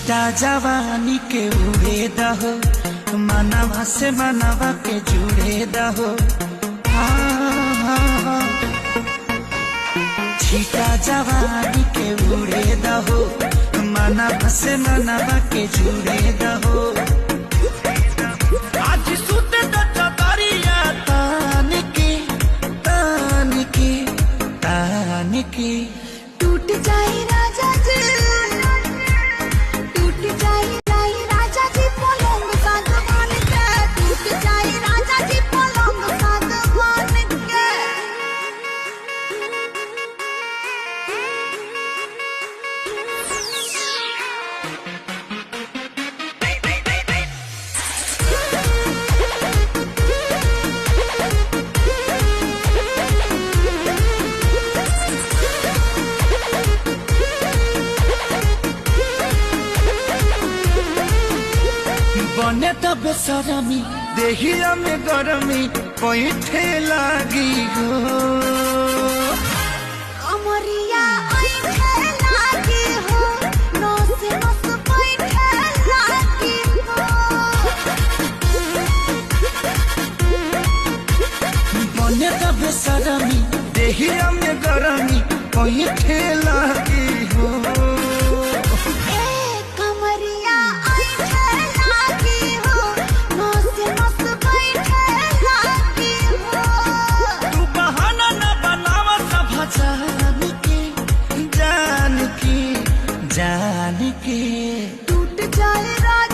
छीटा जवानी के उड़े दहो, मनवा से मनवा के जुड़े दहो। छीटा जवानी के उड़े दहो, मनवा से मनवा के जुड़े दहो। आज सुते दरिया तान के तान के तान के टूट जाए राजा जी, टूट जाए राजा जी पलंग सागवान के, टूट जाए राजा जी पलंग सागवान के। बने त बेसरमी देहिया में गरमी पैठे लागी हो। अमरिया ऐठे लागी हो, नस नस पैठे लागी हो। बने त बेसरमी देहिया में गरमी पैठे लागी हो। कमरिया ऐठे लागी हो, नस नस पैठे लागी हो। तू बहाना न बनावा सब जान के जान के जान के। टूट जाए राजा